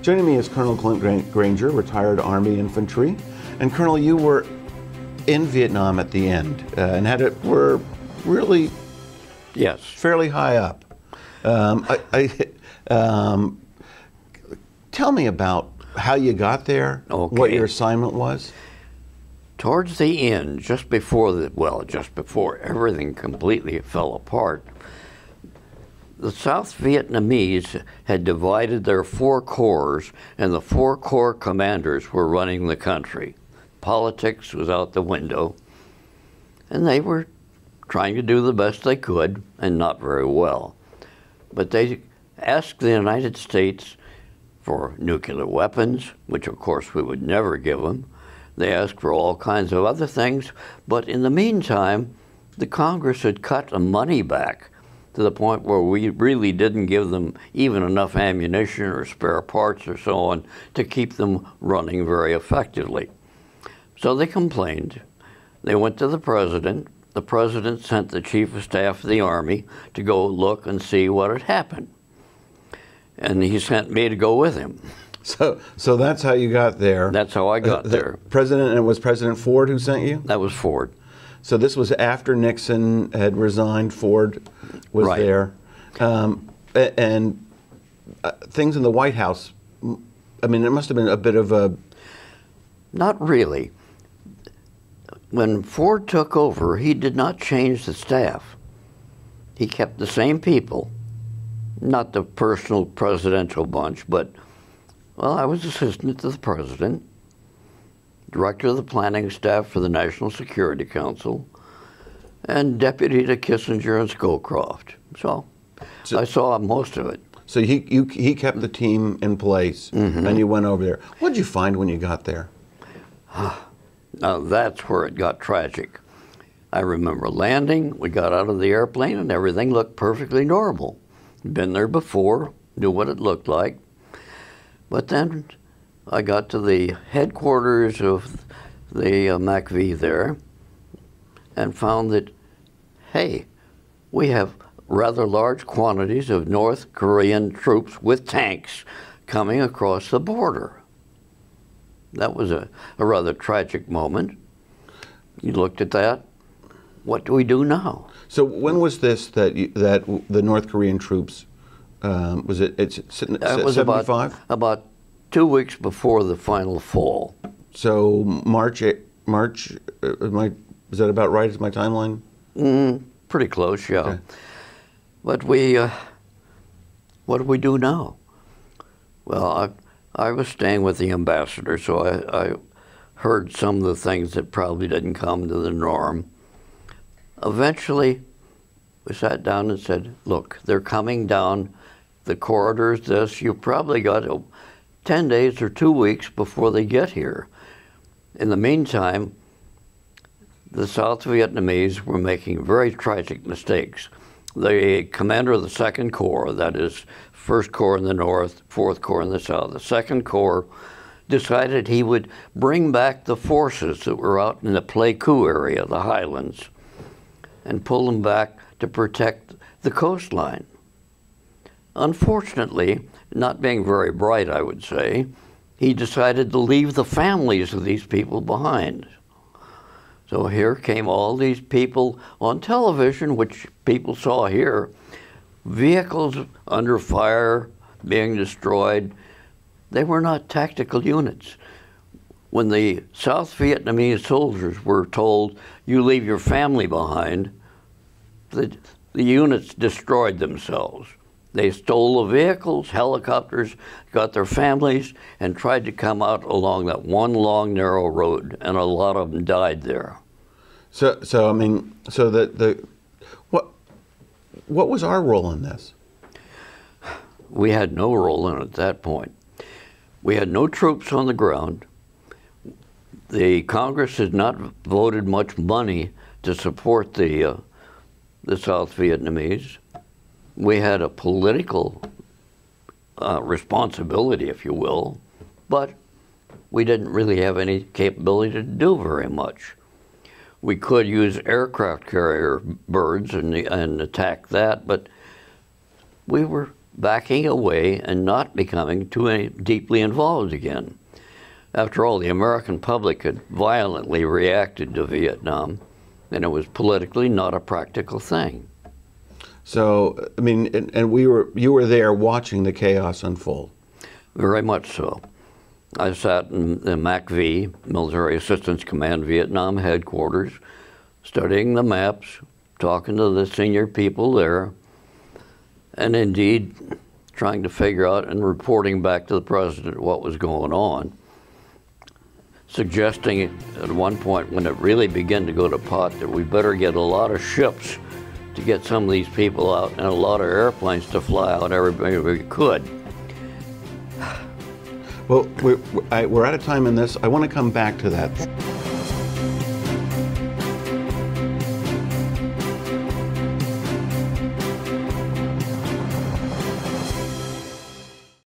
Joining me is Colonel Clint Granger, retired Army infantry. And Colonel, you were in Vietnam at the end and were really fairly high up. Tell me about how you got there, what your assignment was. Towards the end, just before everything completely fell apart, the South Vietnamese had divided their 4 corps, and the 4 corps commanders were running the country. Politics was out the window, and they were trying to do the best they could, and not very well. But they asked the United States for nuclear weapons, which of course we would never give them. They asked for all kinds of other things, but in the meantime, the Congress had cut the money back to the point where we really didn't give them even enough ammunition or spare parts or so on to keep them running very effectively. So they complained. They went to the president. The president sent the chief of staff of the Army to go look and see what had happened. And he sent me to go with him. So that's how you got there. That's how I got there. And it was President Ford who sent you? That was Ford. So this was after Nixon had resigned, Ford was there. And things in the White House, I mean, it must have been a bit of a... Not really. When Ford took over, he did not change the staff. He kept the same people, not the personal presidential bunch, but, well, I was assistant to the president, director of the planning staff for the National Security Council, and deputy to Kissinger and Scowcroft. So I saw most of it. So he kept the team in place, and you went over there. What did you find when you got there? Now that's where it got tragic. I remember landing, we got out of the airplane, and everything looked perfectly normal. Been there before, knew what it looked like. But then I got to the headquarters of the MACV there and found that, hey, we have rather large quantities of North Korean troops with tanks coming across the border. That was a rather tragic moment. You looked at that. What do we do now? So when was this that the North Korean troops, was it 75? About 2 weeks before the final fall. So March, is that about right? Is my timeline? Pretty close, yeah. Okay. But what do we do now? Well, I was staying with the ambassador, so I heard some of the things that probably didn't come to the norm. Eventually, we sat down and said, look, they're coming down the corridors, you probably got 10 days or 2 weeks before they get here. In the meantime, the South Vietnamese were making very tragic mistakes. The commander of the 2nd Corps, that is 1st Corps in the north, 4th Corps in the south, the 2nd Corps decided he would bring back the forces that were out in the Pleiku area, the highlands, and pull them back to protect the coastline. Unfortunately, not being very bright, I would say, he decided to leave the families of these people behind. So here came all these people on television, which people saw here, vehicles under fire, being destroyed. They were not tactical units. When the South Vietnamese soldiers were told, you leave your family behind, the units destroyed themselves. They stole the vehicles, helicopters, got their families, and tried to come out along that one long, narrow road, and a lot of them died there. So what was our role in this? We had no role in it at that point. We had no troops on the ground. The Congress had not voted much money to support the South Vietnamese. We had a political responsibility, if you will, but we didn't really have any capability to do very much. We could use aircraft carrier birds and attack that, but we were backing away and not becoming too deeply involved again. After all, the American public had violently reacted to Vietnam, and it was politically not a practical thing. So, I mean, and you were there watching the chaos unfold. Very much so. I sat in the MACV, Military Assistance Command Vietnam headquarters, studying the maps, talking to the senior people there, and indeed trying to figure out and reporting back to the president what was going on. Suggesting at one point when it really began to go to pot that we better get a lot of ships to get some of these people out and a lot of airplanes to fly out everybody we could. Well, we're out of time in this. I want to come back to that.